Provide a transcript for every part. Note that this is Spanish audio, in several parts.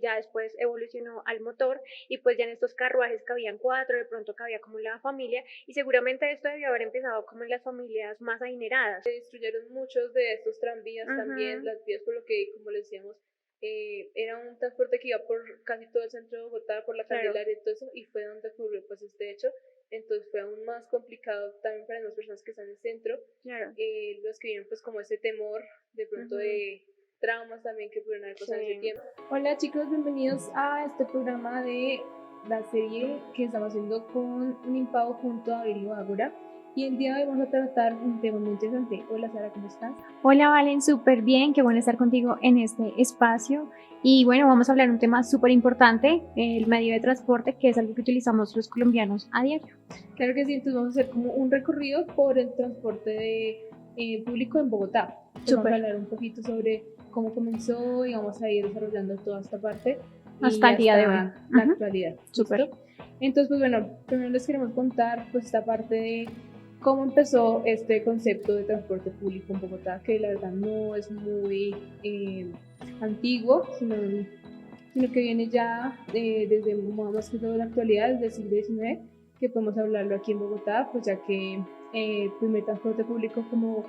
Ya después evolucionó al motor y pues ya en estos carruajes cabían cuatro, de pronto cabía como la familia y seguramente esto debió haber empezado como en las familias más adineradas. Se destruyeron muchos de estos tranvías también, Ujú. las vías por lo que, como les decíamos, era un transporte que iba por casi todo el centro de Bogotá, por la Claro. Candelaria y todo eso, y fue donde ocurrió pues este hecho. Entonces fue aún más complicado también para las personas que están en el centro, Claro. los que viven pues como ese temor de pronto Ujú. de traumas también que pudieron haber pasado en ese Sí. tiempo. Hola chicos, bienvenidos a este programa de la serie que estamos haciendo con Unimpao junto a Abril Ágora. Y el día de hoy vamos a tratar un tema muy interesante. Hola Sara, ¿cómo estás? Hola Valen, súper bien, qué bueno estar contigo en este espacio. Y bueno, vamos a hablar de un tema súper importante, el medio de transporte, que es algo que utilizamos los colombianos a diario. Claro que sí, entonces vamos a hacer como un recorrido por el transporte público en Bogotá. Entonces vamos a hablar un poquito sobre cómo comenzó y vamos a ir desarrollando toda esta parte Hasta y el día de hoy. la actualidad. Súper. ¿Listo? Entonces, pues bueno, primero les queremos contar pues esta parte de cómo empezó este concepto de transporte público en Bogotá, que la verdad no es muy antiguo, sino que viene ya desde más que todo la actualidad, desde el siglo XIX, que podemos hablarlo aquí en Bogotá, pues ya que el primer transporte público como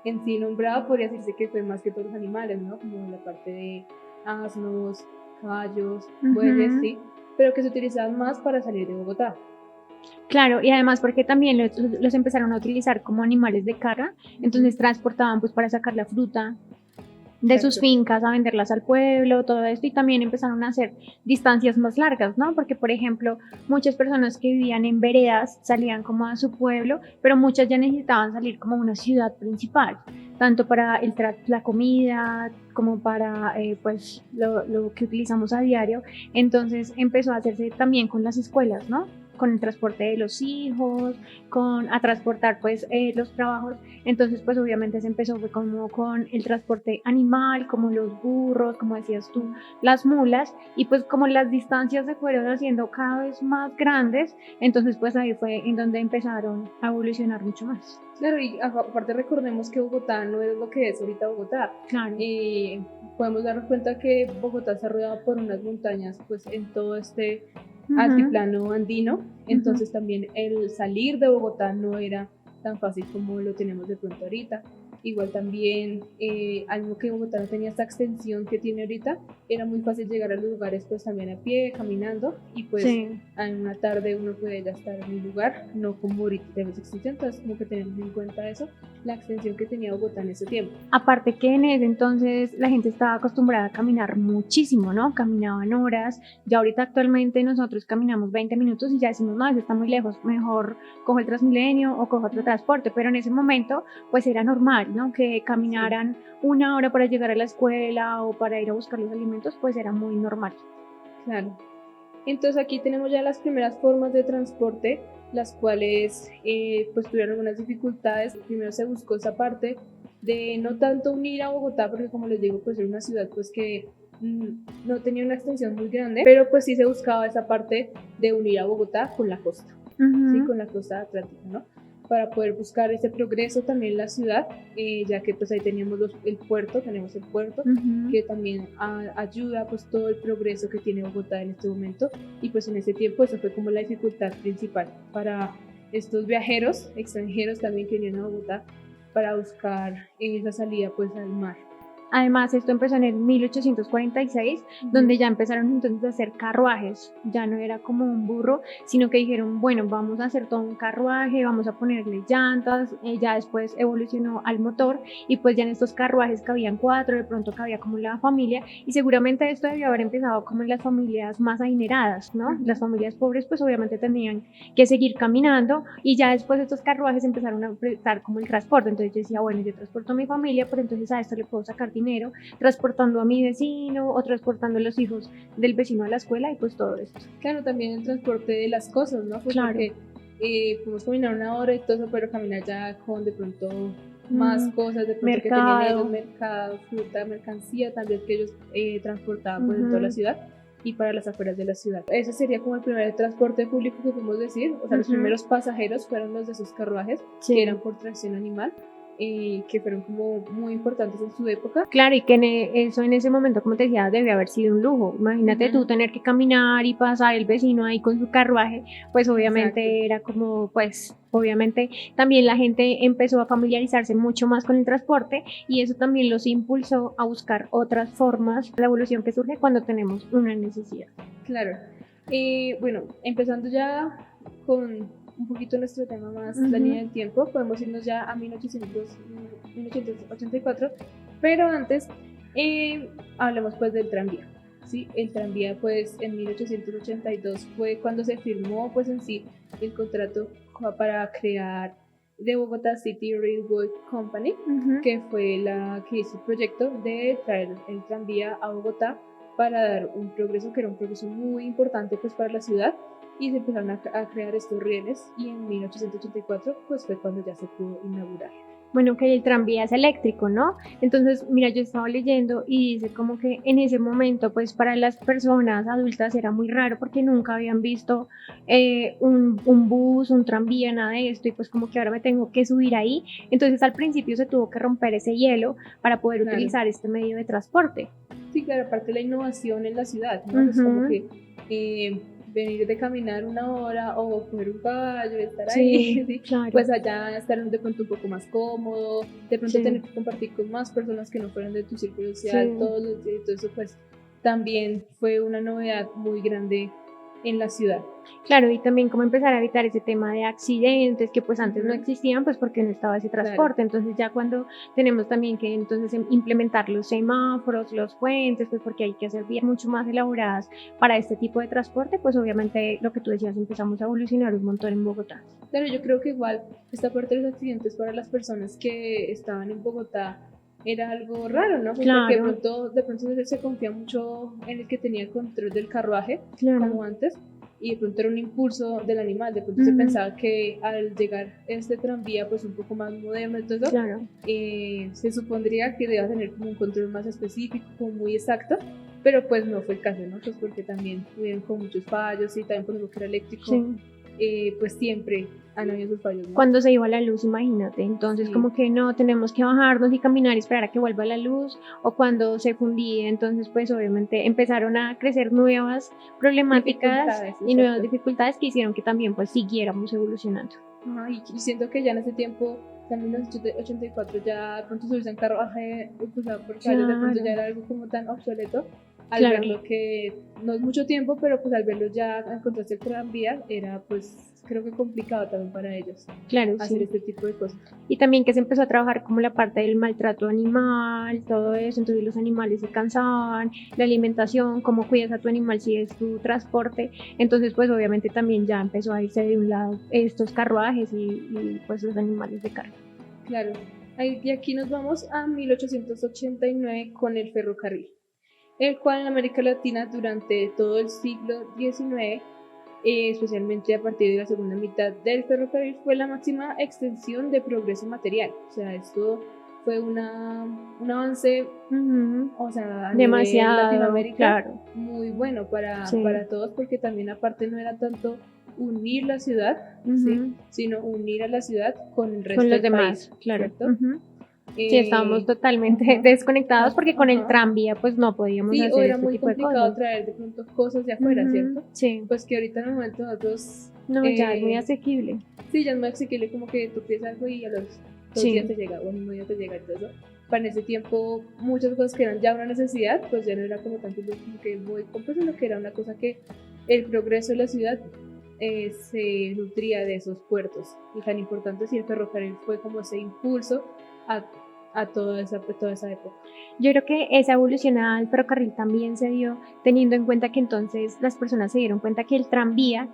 en sí nombrado podría decirse que fue más que todos los animales, ¿no? Como la parte de asnos, caballos, bueyes, sí, pero que se utilizaban más para salir de Bogotá. Claro, y además porque también los empezaron a utilizar como animales de carga, entonces transportaban pues para sacar la fruta de sus fincas a venderlas al pueblo, todo esto, y también empezaron a hacer distancias más largas, ¿no? Porque, por ejemplo, muchas personas que vivían en veredas salían como a su pueblo, pero muchas ya necesitaban salir como a una ciudad principal, tanto para la comida como para pues lo que utilizamos a diario. Entonces empezó a hacerse también con las escuelas, ¿no? Con el transporte de los hijos, a transportar pues los trabajos. Entonces pues obviamente se empezó fue como con el transporte animal, como los burros, como decías tú, las mulas, y pues como las distancias se fueron haciendo cada vez más grandes, entonces pues ahí fue en donde empezaron a evolucionar mucho más. Claro, y aparte recordemos que Bogotá no es lo que es ahorita Bogotá. Claro. Podemos darnos cuenta que Bogotá está rodeado por unas montañas, pues en todo este altiplano andino, entonces también el salir de Bogotá no era tan fácil como lo tenemos de pronto ahorita. Igual también algo que Bogotá no tenía esta extensión que tiene ahorita, era muy fácil llegar a los lugares pues también a pie, caminando, y pues en una tarde uno puede ya estar en un lugar, no como ahorita tenemos extensión, entonces como que tenemos en cuenta eso, la extensión que tenía Bogotá en ese tiempo. Aparte que en ese entonces la gente estaba acostumbrada a caminar muchísimo, ¿no? Caminaban horas, ya ahorita actualmente nosotros caminamos 20 minutos y ya decimos, no, eso está muy lejos, mejor cojo el Transmilenio o cojo otro transporte, pero en ese momento pues era normal, ¿no? Que caminaran una hora para llegar a la escuela o para ir a buscar los alimentos, pues era muy normal. Claro. Entonces aquí tenemos ya las primeras formas de transporte, las cuales pues tuvieron algunas dificultades. Primero se buscó esa parte de no tanto unir a Bogotá, porque como les digo, pues era una ciudad pues que no tenía una extensión muy grande, pero pues sí se buscaba esa parte de unir a Bogotá con la costa, ¿sí? Con la costa atlántica, ¿no? Para poder buscar ese progreso también en la ciudad, ya que pues ahí teníamos tenemos el puerto, que también ayuda pues todo el progreso que tiene Bogotá en este momento, y pues en ese tiempo eso fue como la dificultad principal para estos viajeros extranjeros también que vinieron a Bogotá para buscar esa salida pues al mar. Además, esto empezó en el 1846, donde ya empezaron entonces a hacer carruajes. Ya no era como un burro, sino que dijeron, bueno, vamos a hacer todo un carruaje, vamos a ponerle llantas. Ya después evolucionó al motor y pues ya en estos carruajes cabían cuatro, de pronto cabía como la familia, y seguramente esto debió haber empezado como en las familias más adineradas, ¿no? Las familias pobres pues obviamente tenían que seguir caminando, y ya después estos carruajes empezaron a prestar como el transporte. Entonces yo decía, bueno, yo transporto a mi familia, pero entonces a esto le puedo sacar dinero transportando a mi vecino o transportando a los hijos del vecino a la escuela, y pues todo esto. Claro, también el transporte de las cosas, ¿no? Pues claro. Porque podemos caminar una hora y todo eso, pero caminar ya con de pronto más cosas, de pronto que tenían ellos, mercado, fruta, mercancía, tal vez que ellos transportaban pues en toda la ciudad, y para las afueras de la ciudad. Ese sería como el primer transporte público que podemos decir, o sea, los primeros pasajeros fueron los de esos carruajes, que eran por tracción animal, que fueron como muy importantes en su época. Claro, y que eso en ese momento, como te decía, debe haber sido un lujo. Imagínate tú tener que caminar y pasar el vecino ahí con su carruaje, pues obviamente era como, pues obviamente también la gente empezó a familiarizarse mucho más con el transporte y eso también los impulsó a buscar otras formas, la evolución que surge cuando tenemos una necesidad. Claro. Bueno, empezando ya con un poquito nuestro tema más, la línea del tiempo, podemos irnos ya a 1884, pero antes hablemos pues del tranvía. ¿Sí? El tranvía pues en 1882 fue cuando se firmó pues en sí el contrato para crear The Bogotá City Railway Company, que fue la que hizo el proyecto de traer el tranvía a Bogotá para dar un progreso que era un progreso muy importante pues para la ciudad, y se empezaron a crear estos rieles y en 1884 pues fue cuando ya se pudo inaugurar. Bueno, que el tranvía es eléctrico, ¿no? Entonces, mira, yo estaba leyendo y dice como que en ese momento, pues para las personas adultas era muy raro porque nunca habían visto un bus, un tranvía, nada de esto, y pues como que ahora me tengo que subir ahí. Entonces, al principio se tuvo que romper ese hielo para poder utilizar este medio de transporte. Sí, claro, aparte de la innovación en la ciudad, ¿no? Pues como que venir de caminar una hora o coger un caballo, estar ahí, ¿sí? Claro. Pues allá estar de pronto un poco más cómodo, de pronto tener que compartir con más personas que no fueran de tu círculo social todos los días, y todo eso pues también fue una novedad muy grande en la ciudad. Claro, y también cómo empezar a evitar ese tema de accidentes que pues antes no existían, pues porque no estaba ese transporte. Entonces ya cuando tenemos también que entonces implementar los semáforos, los puentes, pues porque hay que hacer vías mucho más elaboradas para este tipo de transporte, pues obviamente lo que tú decías, empezamos a evolucionar un montón en Bogotá. Claro, yo creo que igual esta parte de los accidentes para las personas que estaban en Bogotá era algo raro, ¿no? Porque de pronto se confía mucho en el que tenía el control del carruaje, como antes, y de pronto era un impulso del animal, de pronto se pensaba que al llegar este tranvía pues un poco más moderno y todo eso, se supondría que debía tener como un control más específico, como muy exacto, pero pues no fue el caso, ¿no? Pues porque también tuvieron como muchos fallos y también por lo que era eléctrico, pues siempre han habido sus fallos, ¿no? Cuando se iba la luz, imagínate, entonces como que no, tenemos que bajarnos y caminar y esperar a que vuelva la luz, o cuando se fundía, entonces pues obviamente empezaron a crecer nuevas problemáticas y nuevas dificultades que hicieron que también pues siguiéramos evolucionando. Y siento que ya en ese tiempo, también en 1984 ya de pronto subirse en carruaje, pues, porque de pronto ya era algo como tan obsoleto, al verlo que no es mucho tiempo, pero pues al verlo ya encontrarse el tranvía era pues creo que complicado también para ellos hacer este tipo de cosas. Y también que se empezó a trabajar como la parte del maltrato animal, todo eso, entonces los animales se cansaban, la alimentación, cómo cuidas a tu animal si es tu transporte, entonces pues obviamente también ya empezó a irse de un lado estos carruajes y pues los animales de carga. Claro, y aquí nos vamos a 1889 con el ferrocarril, el cual en América Latina durante todo el siglo XIX, especialmente a partir de la segunda mitad del ferrocarril, fue la máxima extensión de progreso material. O sea, esto fue un avance, o sea, a demasiado nivel Latinoamérica, muy bueno para todos, porque también aparte no era tanto unir la ciudad, sino unir a la ciudad con el resto del país, ¿cierto? Sí, estábamos totalmente desconectados porque con el tranvía pues no podíamos hacer era muy complicado traer de pronto cosas de afuera, ¿cierto? Sí. Pues que ahorita en el momento nosotros... No, ya es muy asequible. Sí, ya es muy asequible, como que tú pides algo y a los 2 días te llega, o el mismo día te llega y todo eso. Para ese tiempo, muchas cosas que eran ya una necesidad, pues ya no era como tanto como que voy compro, sino que era una cosa que el progreso de la ciudad se nutría de esos puertos. Y tan importante si el ferrocarril fue como ese impulso a toda esa época. Yo creo que esa evolución al ferrocarril también se dio teniendo en cuenta que entonces las personas se dieron cuenta que el tranvía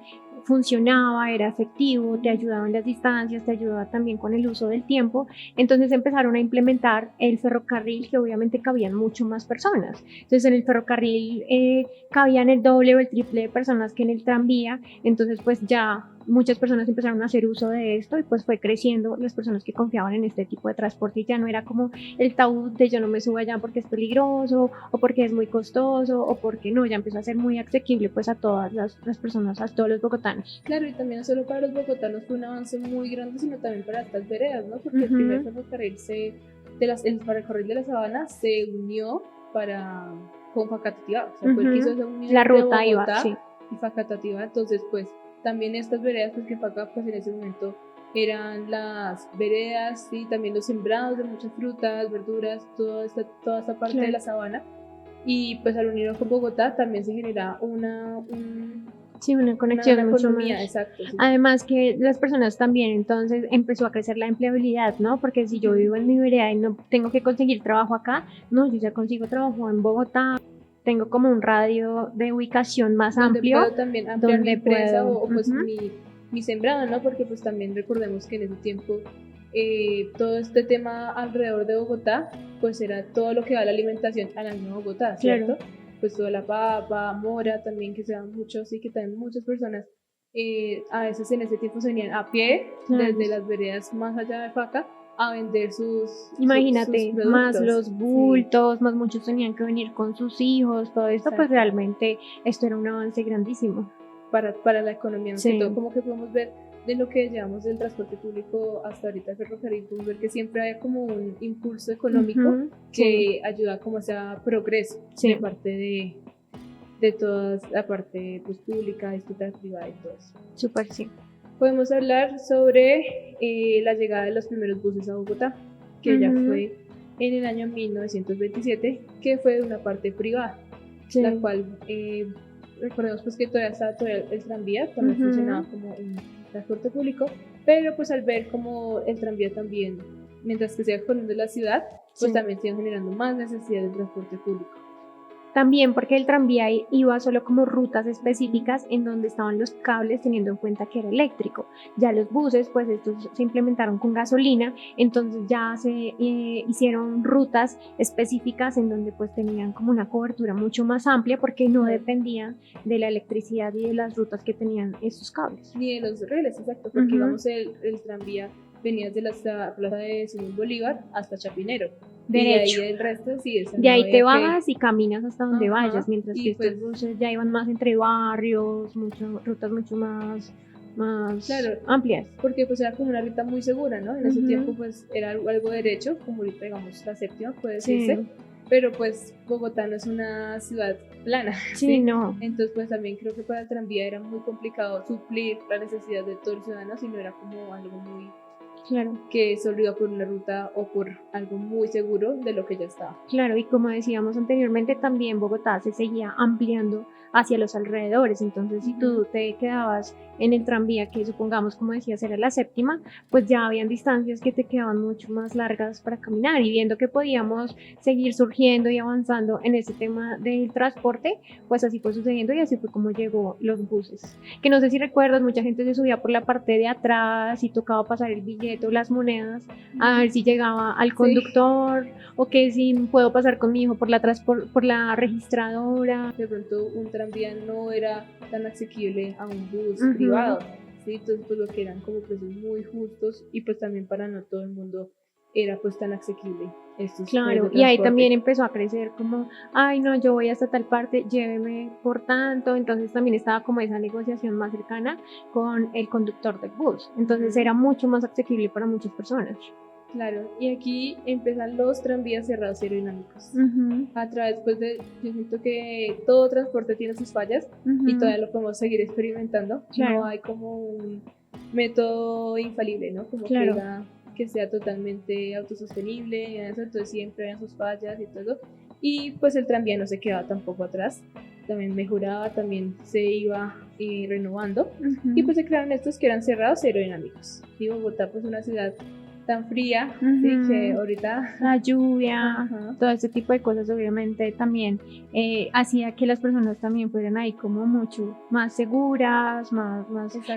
funcionaba, era efectivo, te ayudaba en las distancias, te ayudaba también con el uso del tiempo, entonces empezaron a implementar el ferrocarril, que obviamente cabían mucho más personas, entonces en el ferrocarril cabían el doble o el triple de personas que en el tranvía, entonces pues ya muchas personas empezaron a hacer uso de esto y pues fue creciendo las personas que confiaban en este tipo de transporte y ya no era como el tabú de yo no me subo allá porque es peligroso o porque es muy costoso o porque no, ya empezó a ser muy asequible pues a todas las personas, a todos los bogotanos. Claro, y también no solo para los bogotanos fue un avance muy grande, sino también para estas veredas, ¿no? Porque el primer ferrocarril el ferrocarril de la Sabana se unió con Facatativá, o sea, fue el que hizo esa unión la de ruta Bogotá iba, sí. y Facatativá, entonces pues también estas veredas, pues que Faca pues en ese momento eran las veredas y también los sembrados de muchas frutas, verduras, toda esta parte de la sabana, y pues al unirlo con Bogotá también se genera una conexión una mucho economía, más. exacto. Sí. Además que las personas también, entonces empezó a crecer la empleabilidad, ¿no? Porque si yo vivo en mi vereda y no tengo que conseguir trabajo acá, no, yo ya consigo trabajo en Bogotá, tengo como un radio de ubicación más donde amplio. Puedo también ampliar mi empresa puedo, o pues mi sembrado, ¿no? Porque pues también recordemos que en ese tiempo todo este tema alrededor de Bogotá, pues era todo lo que va a la alimentación a la misma Bogotá, ¿cierto? Claro. Pues toda la papa, mora también, que se da mucho, así que también muchas personas a veces en ese tiempo se venían a pie desde las veredas más allá de Faca a vender sus Imagínate, sus más los bultos, más muchos tenían que venir con sus hijos, todo esto. Exacto. Pues realmente esto era un avance grandísimo para la economía, sí. Todo como que podemos ver de lo que llevamos del transporte público hasta ahorita el ferrocarril, podemos ver que siempre hay como un impulso económico que ayuda como a ese progreso de parte de toda la parte pues, pública, estatal, privada y todo eso. Súper, sí. Podemos hablar sobre la llegada de los primeros buses a Bogotá, que ya fue en el año 1927, que fue de una parte privada, la cual recordemos pues que todavía estaba el tranvía, también funcionaba como un transporte público, pero pues al ver como el tranvía también, mientras que se iba expandiendo la ciudad, pues también se iban generando más necesidades de transporte público. También porque el tranvía iba solo como rutas específicas en donde estaban los cables, teniendo en cuenta que era eléctrico. Ya los buses, pues estos se implementaron con gasolina, entonces ya se hicieron rutas específicas en donde pues tenían como una cobertura mucho más amplia porque no dependían de la electricidad y de las rutas que tenían estos cables. Ni de los rieles, exacto, porque digamos el tranvía venía de la plaza de Simón Bolívar hasta Chapinero. Derecho. Y ahí el resto sí. De ahí te bajas y caminas hasta donde vayas, mientras que estos buses ya iban más entre barrios, rutas mucho más amplias. Porque pues era como una ruta muy segura, ¿no? En ese tiempo pues era algo derecho, como ahorita digamos la séptima puede decirse, pero pues Bogotá no es una ciudad plana. Sí, no. Entonces pues también creo que para el tranvía era muy complicado suplir la necesidad de todos los ciudadanos, sino era como algo muy... Claro. Que solo iba por una ruta o por algo muy seguro de lo que ya estaba. Claro, y como decíamos anteriormente, también Bogotá se seguía ampliando hacia los alrededores, entonces si tú te quedabas en el tranvía, que supongamos, como decías, era la séptima, pues ya habían distancias que te quedaban mucho más largas para caminar, y viendo que podíamos seguir surgiendo y avanzando en ese tema del transporte, pues así fue sucediendo y así fue como llegó los buses, que no sé si recuerdas, mucha gente se subía por la parte de atrás y tocaba pasar el billete o las monedas a ver si llegaba al conductor, o que si puedo pasar con mi hijo por la registradora. De pronto un tranvía no era tan asequible a un bus privado, ¿sí? Entonces pues lo que eran como precios muy justos y pues también para no todo el mundo era pues tan asequible estos. Claro, y ahí también empezó a crecer como, ay no, yo voy hasta tal parte, lléveme por tanto, entonces también estaba como esa negociación más cercana con el conductor del bus, entonces era mucho más asequible para muchas personas. Claro, y aquí empiezan los tranvías cerrados aerodinámicos. A través pues yo siento que todo transporte tiene sus fallas y todavía lo podemos seguir experimentando. Claro. No hay como un método infalible, ¿no? Como que sea totalmente autosostenible, entonces siempre hay sus fallas y todo. Y pues el tranvía no se quedaba tampoco atrás, también mejoraba, también se iba renovando. Y pues se crearon estos que eran cerrados aerodinámicos. Y Bogotá pues una ciudad tan fría, ¿sí? Que ahorita la lluvia, todo ese tipo de cosas obviamente también hacía que las personas también fueran ahí como mucho más seguras, más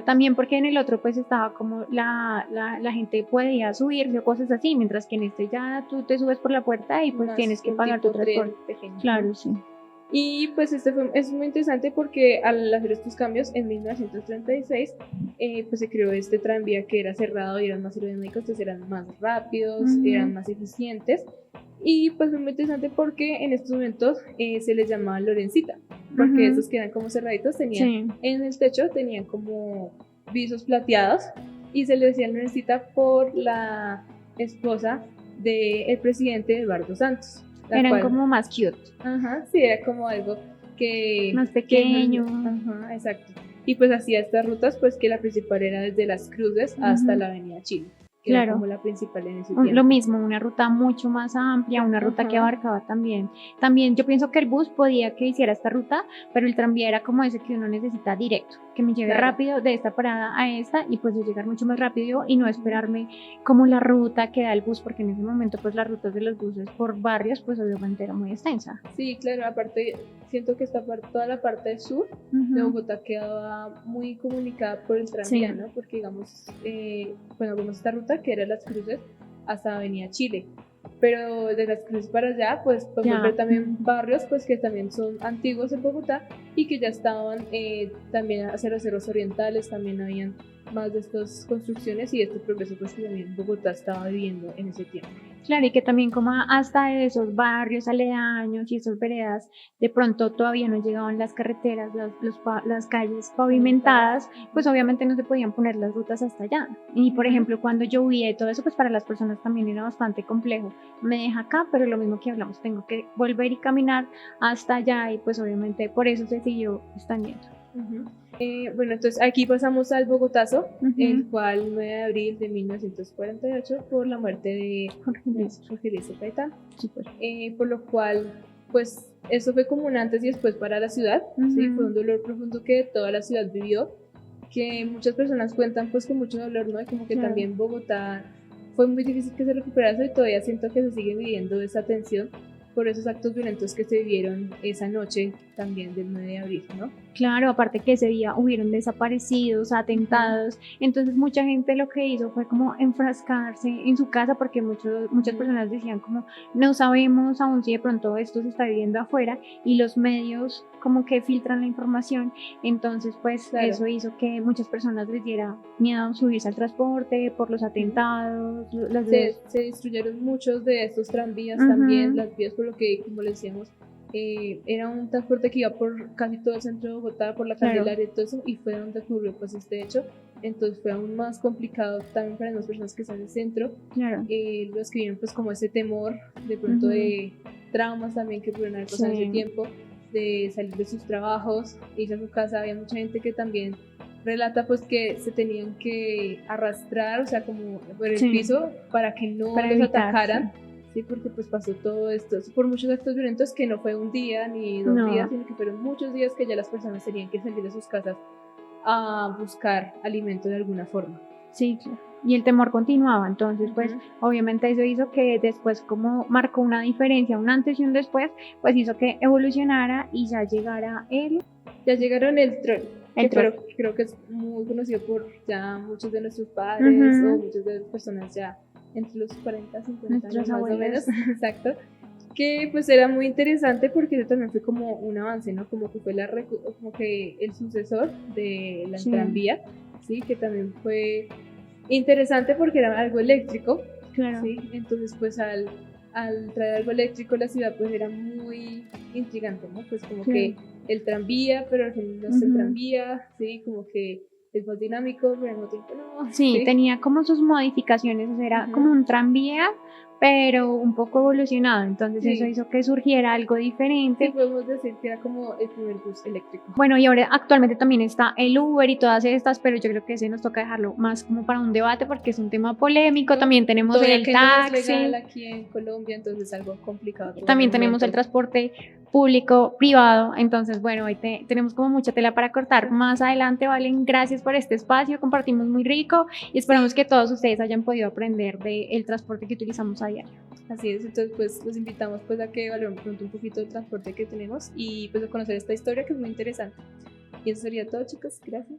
también porque en el otro pues estaba como la gente podía subirse o cosas así, mientras que en este ya tú te subes por la puerta y pues tienes que pagar tu transporte. pequeño. Claro, sí. Y pues es muy interesante porque al hacer estos cambios en 1936 pues se creó este tranvía que era cerrado y eran más aerodinámicos, entonces eran más rápidos, eran más eficientes. Y pues fue muy interesante porque en estos momentos se les llamaba Lorencita, porque esos que eran como cerraditos tenían en el techo, tenían como visos plateados y se les decía Lorencita por la esposa del presidente Eduardo Santos. Eran como más cute. Ajá, sí, era como algo que... Más pequeño. Ajá, exacto. Y pues hacía estas rutas, pues que la principal era desde Las Cruces hasta la Avenida Chile. Que era como la principal en ese tiempo. Lo mismo, una ruta mucho más amplia, una ruta que abarcaba también. También yo pienso que el bus podía que hiciera esta ruta, pero el tranvía era como ese que uno necesita directo, que me lleve rápido de esta parada a esta y pues yo llegar mucho más rápido y no esperarme como la ruta que da el bus, porque en ese momento pues las rutas de los buses por barrios pues obviamente era muy extensa. Sí, claro, aparte siento que toda la parte sur de Bogotá quedaba muy comunicada por el tranvía, ¿no? Porque digamos, bueno, vemos esta ruta que era Las Cruces hasta Avenida Chile, pero de Las Cruces para allá pues podemos ver también barrios pues que también son antiguos en Bogotá y que ya estaban también hacia los cerros orientales, también habían más de estas construcciones y este progreso pues que también Bogotá estaba viviendo en ese tiempo. Claro, y que también como hasta esos barrios aledaños y esas veredas, de pronto todavía no llegaban las carreteras, las calles pavimentadas, pues obviamente no se podían poner las rutas hasta allá. Y por ejemplo, cuando llovía y todo eso, pues para las personas también era bastante complejo. Me deja acá, pero lo mismo que hablamos, tengo que volver y caminar hasta allá y pues obviamente por eso se siguió extendiendo. Bueno, entonces aquí pasamos al Bogotazo, el cual 9 de abril de 1948 por la muerte de Jorge Luis Gaitán, por lo cual pues eso fue como un antes y después para la ciudad, ¿sí? Fue un dolor profundo que toda la ciudad vivió, que muchas personas cuentan pues con mucho dolor, ¿no? Y como que también Bogotá fue muy difícil que se recuperase y todavía siento que se sigue viviendo esa tensión por esos actos violentos que se vivieron esa noche también del 9 de abril, ¿no? Claro, aparte que ese día hubieron desaparecidos, atentados, entonces mucha gente lo que hizo fue como enfrascarse en su casa porque muchas personas decían como no sabemos aún si de pronto esto se está viviendo afuera y los medios como que filtran la información, entonces pues eso hizo que muchas personas les diera miedo subirse al transporte por los atentados. Se destruyeron muchos de estos tranvías también, las vías por lo que, como les decíamos, era un transporte que iba por casi todo el centro de Bogotá, por la Candelaria y todo eso, y fue donde ocurrió pues este hecho, entonces fue aún más complicado también para las personas que están en el centro, los que viven pues como ese temor de pronto de traumas también que pudieron haber pasado en ese tiempo, de salir de sus trabajos, irse a su casa. Había mucha gente que también relata pues que se tenían que arrastrar, o sea como por el piso para que no los atacaran. Sí, porque pues pasó todo esto por muchos actos violentos que no fue un día ni 2 días, sino que fueron muchos días que ya las personas tenían que salir de sus casas a buscar alimento de alguna forma. Sí, claro. Y el temor continuaba, entonces pues obviamente eso hizo que después como marcó una diferencia, un antes y un después, pues hizo que evolucionara y ya llegara ya llegaron el tren. Creo que es muy conocido por ya muchos de nuestros padres o muchas de las personas ya entre los 40, 50 años más o menos, exacto, que pues era muy interesante porque eso también fue como un avance, ¿no? Como que fue como que el sucesor de la tranvía, ¿sí? Que también fue interesante porque era algo eléctrico, ¿sí? Entonces pues al traer algo eléctrico la ciudad pues era muy intrigante, ¿no? Pues como que el tranvía, pero al final no es el tranvía, ¿sí? Como que es más dinámico, pero al mismo tiempo no. Sí, tenía como sus modificaciones, o sea, era como un tranvía, pero un poco evolucionado, entonces eso hizo que surgiera algo diferente. Sí, podemos decir que era como el primer bus eléctrico. Bueno, y ahora actualmente también está el Uber y todas estas, pero yo creo que ese nos toca dejarlo más como para un debate porque es un tema polémico. También tenemos el taxi. No es legal aquí en Colombia, entonces es algo complicado. También tenemos el transporte público, privado, entonces bueno, hoy tenemos como mucha tela para cortar. Más adelante, Valen, gracias por este espacio, compartimos muy rico y esperamos que todos ustedes hayan podido aprender del transporte que utilizamos a diario. Así es, entonces pues los invitamos pues a que evaluemos pronto un poquito el transporte que tenemos y pues a conocer esta historia que es muy interesante. Y eso sería todo, chicos, gracias.